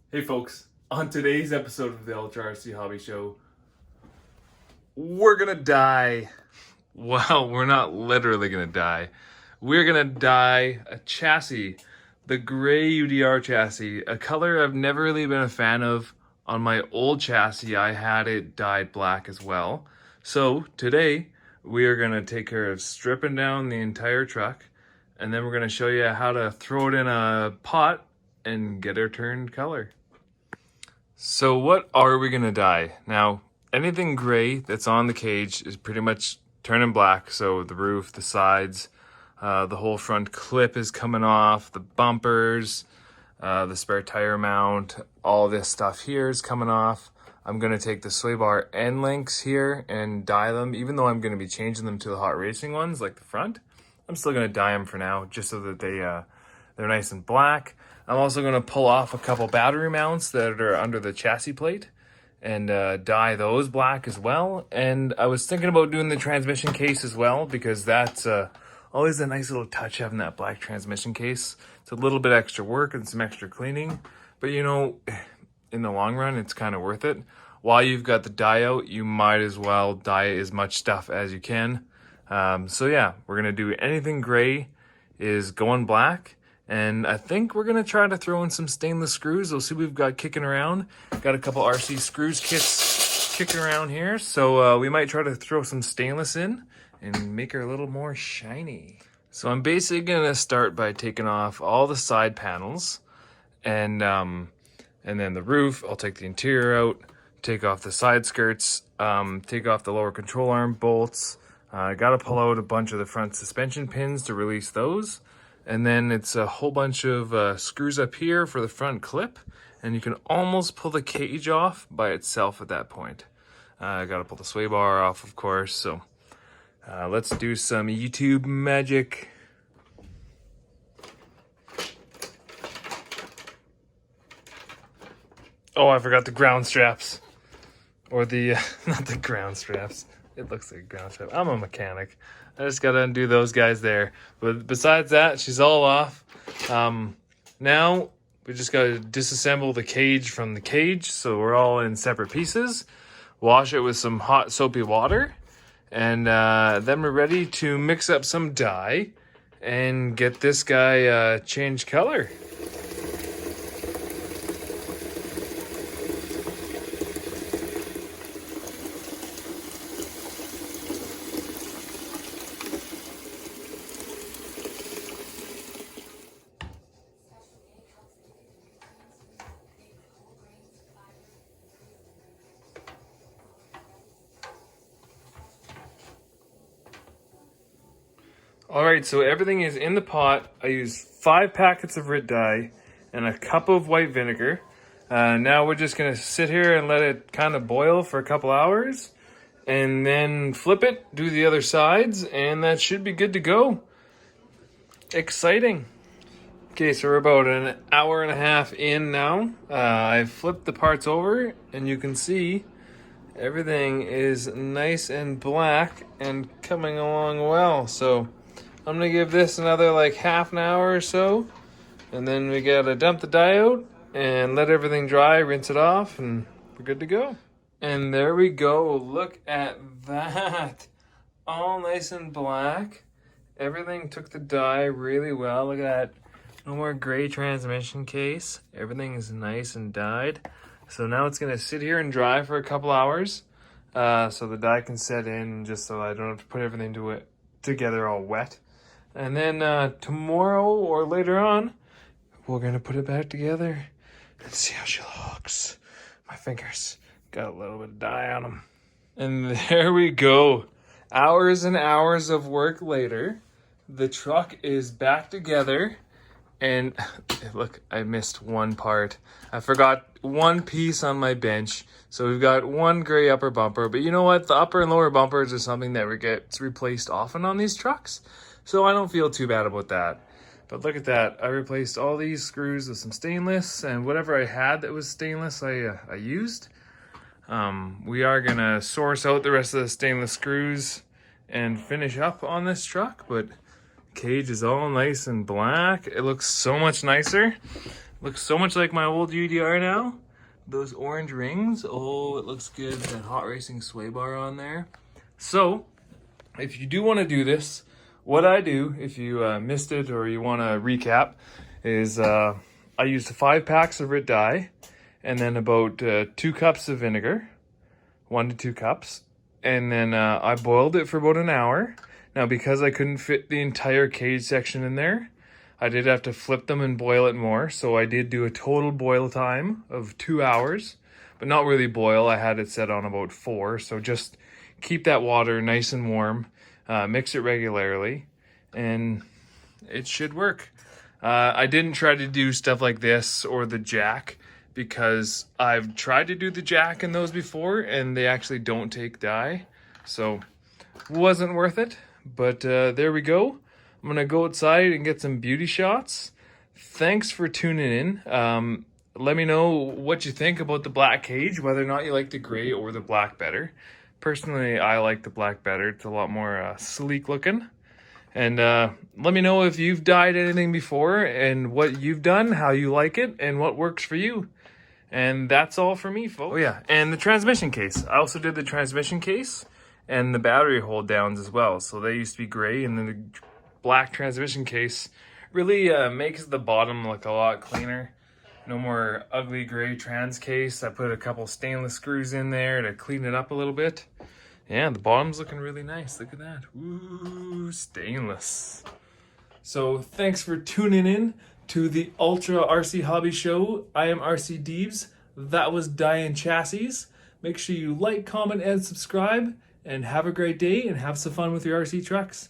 Hey folks, on today's episode of the Ultra RC Hobby Show, we're gonna dye. Well, we're not literally gonna dye. We're gonna dye a chassis, the gray UDR chassis, a color I've never really been a fan of. On my old chassis, I had it dyed black as well. So today, we are gonna take care of stripping down the entire truck, and then we're gonna show you how to throw it in a pot and get it turned color. So what are we gonna dye? Now, anything gray that's on the cage is pretty much turning black. So the roof, the sides, the whole front clip is coming off, the bumpers, the spare tire mount, all this stuff here is coming off. I'm gonna take the sway bar end links here and dye them, even though I'm gonna be changing them to the hot racing ones, like the front. I'm still gonna dye them for now, just so that they're nice and black. I'm also going to pull off a couple battery mounts that are under the chassis plate and dye those black as well. And I was thinking about doing the transmission case as well, because that's always a nice little touch, having that black transmission case. It's a little bit extra work and some extra cleaning, but you know, in the long run, it's kind of worth it. While you've got the dye out, you might as well dye as much stuff as you can. So yeah, we're going to do anything gray is going black. And I think we're going to try to throw in some stainless screws. We'll see what we've got kicking around. Got a couple RC screws kits kicking around here. So we might try to throw some stainless in and make her a little more shiny. So I'm basically going to start by taking off all the side panels. And then the roof, I'll take the interior out, take off the side skirts, take off the lower control arm bolts. I got to pull out a bunch of the front suspension pins to release those. And then it's a whole bunch of screws up here for the front clip. And you can almost pull the cage off by itself at that point. I gotta pull the sway bar off, of course. So let's do some YouTube magic. Oh, I forgot the ground straps. Or the, not the ground straps. It looks like a ground strap. I'm a mechanic. I just got to undo those guys there. But besides that, she's all off. Now, we just got to disassemble the cage from the cage. So we're all in separate pieces. Wash it with some hot soapy water. And then we're ready to mix up some dye and get this guy change color. All right, so everything is in the pot. I used 5 packets of Rit dye and a cup of white vinegar. Now we're just gonna sit here and let it kind of boil for a couple hours and then flip it, do the other sides, and that should be good to go. Exciting. Okay, so we're about an hour and a half in now. I've flipped the parts over and you can see everything is nice and black and coming along well. So I'm gonna give this another like half an hour or so, and then we gotta dump the dye out and let everything dry, rinse it off, and we're good to go. And there we go. Look at that. All nice and black. Everything took the dye really well. Look at that. No more gray transmission case. Everything is nice and dyed. So now it's gonna sit here and dry for a couple hours, so the dye can set in, just so I don't have to put everything together all wet. And then tomorrow or later on, we're gonna put it back together and see how she looks. My fingers got a little bit of dye on them. And there we go. Hours and hours of work later, the truck is back together. And look, I missed one part. I forgot one piece on my bench. So we've got one gray upper bumper. But you know what? The upper and lower bumpers are something that gets replaced often on these trucks. So I don't feel too bad about that. But look at that. I replaced all these screws with some stainless. And whatever I had that was stainless, I used. We are going to source out the rest of the stainless screws and finish up on this truck. But cage is all nice and black. It looks so much nicer. Looks so much like my old UDR now. Those orange rings. Oh, it looks good. That hot racing sway bar on there. So, if you do want to do this, what I do, if you missed it or you want to recap, is I used 5 packs of Rit dye and then about 2 cups of vinegar, 1 to 2 cups. And then I boiled it for about an hour. Now, because I couldn't fit the entire cage section in there, I did have to flip them and boil it more. So I did do a total boil time of 2 hours, but not really boil. I had it set on about 4. So just keep that water nice and warm, mix it regularly, and it should work. I didn't try to do stuff like this or the jack because I've tried to do the jack in those before and they actually don't take dye. So wasn't worth it, but there we go. I'm gonna go outside and get some beauty shots. Thanks for tuning in. Let me know what you think about the black cage, whether or not you like the gray or the black better. Personally, I like the black better. It's a lot more sleek looking. And let me know if you've dyed anything before and what you've done, how you like it, and what works for you. And that's all for me, folks. Oh yeah, and the transmission case. I also did the transmission case and the battery hold downs as well. So they used to be gray, and then the black transmission case really makes the bottom look a lot cleaner. No more ugly gray trans case. I put a couple stainless screws in there to clean it up a little bit. Yeah, the bottom's looking really nice. Look at that. Ooh, stainless. So thanks for tuning in to the Ultra RC Hobby Show. I am RC Deibs. That was Diane Chassis. Make sure you like, comment, and subscribe. And have a great day and have some fun with your RC trucks.